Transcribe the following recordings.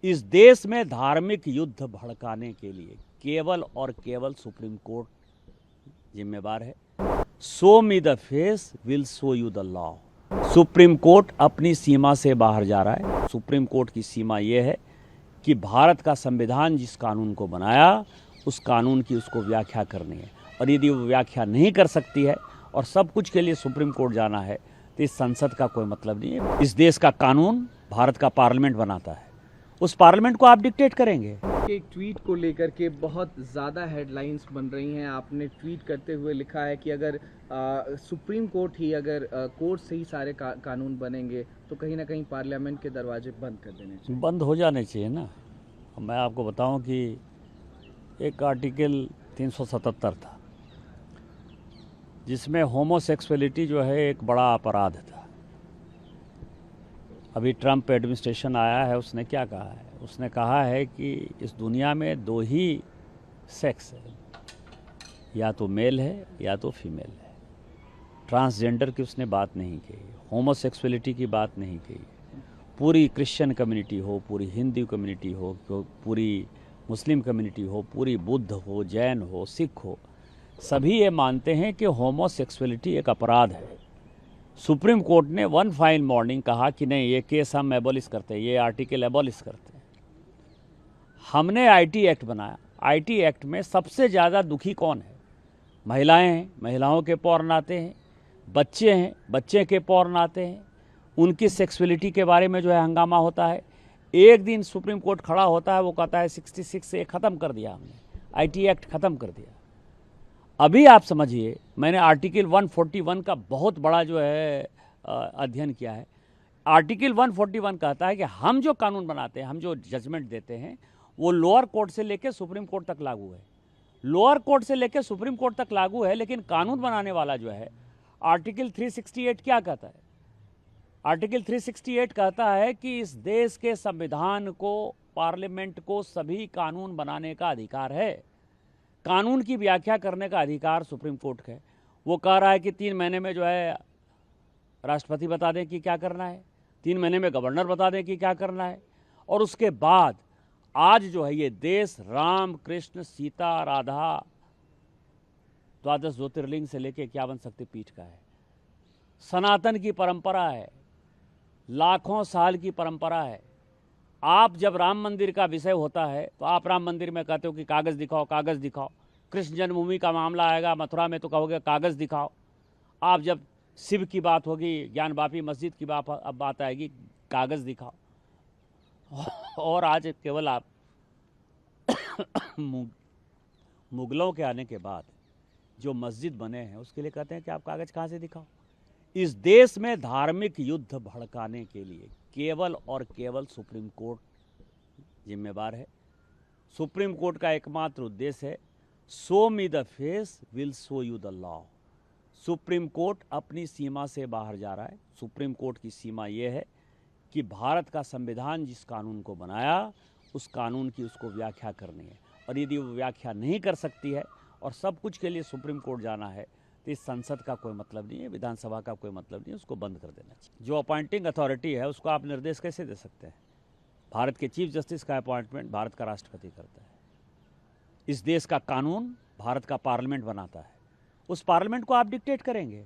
इस देश में धार्मिक युद्ध भड़काने के लिए केवल और केवल सुप्रीम कोर्ट जिम्मेवार है। Show me the face will show you the law. Supreme court अपनी सीमा से बाहर जा रहा है। सुप्रीम कोर्ट की सीमा यह है कि भारत का संविधान जिस कानून को बनाया उस कानून की उसको व्याख्या करनी है, और यदि वो व्याख्या नहीं कर सकती है और सब कुछ के लिए सुप्रीम कोर्ट जाना है तो इस संसद का कोई मतलब नहीं है। इस देश का कानून भारत का पार्लियामेंट बनाता है, उस पार्लियामेंट को आप डिक्टेट करेंगे। एक ट्वीट को लेकर के बहुत ज़्यादा हेडलाइंस बन रही हैं। आपने ट्वीट करते हुए लिखा है कि अगर सुप्रीम कोर्ट ही अगर कोर्ट से ही सारे कानून बनेंगे तो कहीं ना कहीं पार्लियामेंट के दरवाजे बंद कर देने चाहिए। बंद हो जाने चाहिए ना। मैं आपको बताऊं कि एक आर्टिकल 377 था जिसमें होमोसेक्सुअलिटी जो है एक बड़ा अपराध था। अभी ट्रंप एडमिनिस्ट्रेशन आया है, उसने क्या कहा है? उसने कहा है कि इस दुनिया में दो ही सेक्स है, या तो मेल है या तो फीमेल है। ट्रांसजेंडर की उसने बात नहीं कही, होमोसेक्सुअलिटी की बात नहीं कही। पूरी क्रिश्चियन कम्युनिटी हो, पूरी हिंदू कम्युनिटी हो, पूरी मुस्लिम कम्युनिटी हो, पूरी बुद्ध हो, जैन हो, सिख हो, सभी ये मानते हैं कि होमोसेक्सुअलिटी एक अपराध है। सुप्रीम कोर्ट ने वन फाइन मॉर्निंग कहा कि नहीं, ये केस हम एबॉलिश करते हैं, ये आर्टिकल एबॉलिश करते हैं। हमने आईटी एक्ट बनाया। आईटी एक्ट में सबसे ज़्यादा दुखी कौन है? महिलाएं हैं, महिलाओं के पौर्ण आते हैं, बच्चे हैं, बच्चे के पौर्ण आते हैं, उनकी सेक्सुअलिटी के बारे में जो है हंगामा होता है। एक दिन सुप्रीम कोर्ट खड़ा होता है, वो कहता है 66 से ख़त्म कर दिया हमने, आईटी एक्ट ख़त्म कर दिया। अभी आप समझिए, मैंने आर्टिकल 141 का बहुत बड़ा जो है अध्ययन किया है। आर्टिकल 141 कहता है कि हम जो कानून बनाते हैं, हम जो जजमेंट देते हैं, वो लोअर कोर्ट से लेकर सुप्रीम कोर्ट तक लागू है। लोअर कोर्ट से लेकर सुप्रीम कोर्ट तक लागू है, लेकिन कानून बनाने वाला जो है आर्टिकल 368 क्या कहता है? आर्टिकल 368 कहता है कि इस देश के संविधान को, पार्लियामेंट को सभी कानून बनाने का अधिकार है। कानून की व्याख्या करने का अधिकार सुप्रीम कोर्ट का है। वो कह रहा है कि 3 महीने में जो है राष्ट्रपति बता दें कि क्या करना है, 3 महीने में गवर्नर बता दें कि क्या करना है, और उसके बाद आज जो है ये देश राम कृष्ण सीता राधा द्वादश ज्योतिर्लिंग से लेके 51 शक्तिपीठ का है। सनातन की परंपरा है, लाखों साल की परंपरा है। आप जब राम मंदिर का विषय होता है तो आप राम मंदिर में कहते हो कि कागज़ दिखाओ, कागज़ दिखाओ। कृष्ण जन्मभूमि का मामला आएगा मथुरा में तो कहोगे कागज़ दिखाओ। आप जब शिव की बात होगी, ज्ञान वापी मस्जिद की बात आएगी, कागज़ दिखाओ। और आज केवल आप मुगलों के आने के बाद जो मस्जिद बने हैं उसके लिए कहते हैं कि आप कागज़ कहाँ से दिखाओ। इस देश में धार्मिक युद्ध भड़काने के लिए केवल और केवल सुप्रीम कोर्ट जिम्मेवार है। सुप्रीम कोर्ट का एकमात्र उद्देश्य है show me the face will show you the law. Supreme court अपनी सीमा से बाहर जा रहा है। सुप्रीम कोर्ट की सीमा यह है कि भारत का संविधान जिस कानून को बनाया उस कानून की उसको व्याख्या करनी है, और यदि वो व्याख्या नहीं कर सकती है और सब कुछ के लिए सुप्रीम कोर्ट जाना है तो इस संसद का कोई मतलब नहीं है, विधानसभा का कोई मतलब नहीं है, उसको बंद कर देना चाहिए। जो अपॉइंटिंग अथॉरिटी है उसको आप निर्देश कैसे दे सकते हैं? भारत के चीफ जस्टिस का अपॉइंटमेंट भारत का राष्ट्रपति करता है। इस देश का कानून भारत का पार्लियामेंट बनाता है, उस पार्लियामेंट को आप डिक्टेट करेंगे।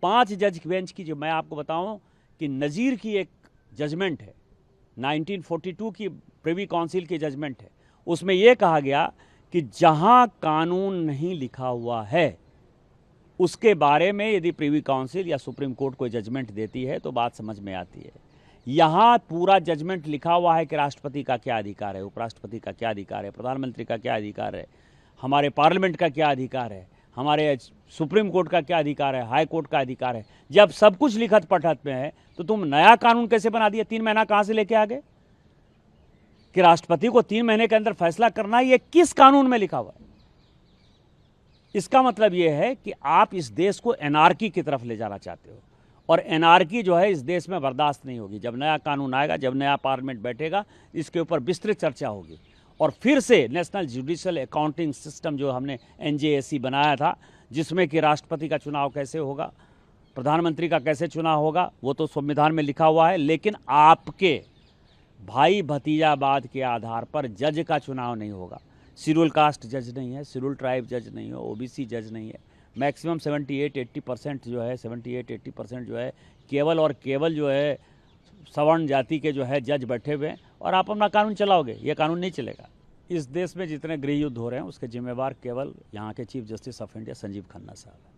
5 जज बेंच की, जो मैं आपको बताऊं कि नज़ीर की एक जजमेंट है, 1942 की प्रिवी काउंसिल की जजमेंट है। उसमें यह कहा गया कि जहां कानून नहीं लिखा हुआ है उसके बारे में यदि प्रिवी काउंसिल या सुप्रीम कोर्ट कोई जजमेंट देती है तो बात समझ में आती है। यहाँ पूरा जजमेंट लिखा हुआ है कि राष्ट्रपति का क्या अधिकार है, उपराष्ट्रपति का क्या अधिकार है, प्रधानमंत्री का क्या अधिकार है, हमारे पार्लियामेंट का क्या अधिकार है, हमारे सुप्रीम कोर्ट का क्या अधिकार है, हाई कोर्ट का अधिकार है। जब सब कुछ लिखत पढ़त में है तो तुम नया कानून कैसे बना दिया? 3 महीना कहाँ से लेके आ गए कि राष्ट्रपति को 3 महीने के अंदर फैसला करना है? ये किस कानून में लिखा हुआ है? इसका मतलब यह है कि आप इस देश को एनार्की की तरफ ले जाना चाहते हो, और एनार्की जो है इस देश में बर्दाश्त नहीं होगी। जब नया कानून आएगा, जब नया पार्लियामेंट बैठेगा, इसके ऊपर विस्तृत चर्चा होगी, और फिर से नेशनल जुडिशियल अकाउंटिंग सिस्टम जो हमने NJAC बनाया था, जिसमें कि राष्ट्रपति का चुनाव कैसे होगा, प्रधानमंत्री का कैसे चुनाव होगा, वो तो संविधान में लिखा हुआ है। लेकिन आपके भाई भतीजावाद के आधार पर जज का चुनाव नहीं होगा। शेड्यूल कास्ट जज नहीं है, शेड्यूल ट्राइब जज नहीं है, ओबीसी जज नहीं है। मैक्सिमम 78-80% जो है 78-80% जो है केवल और केवल जो है सवर्ण जाति के जो है जज बैठे हुए हैं, और आप अपना कानून चलाओगे, ये कानून नहीं चलेगा। इस देश में जितने गृह युद्ध हो रहे हैं उसके जिम्मेवार केवल यहाँ के chief justice of India Sanjeev Khanna साहब हैं।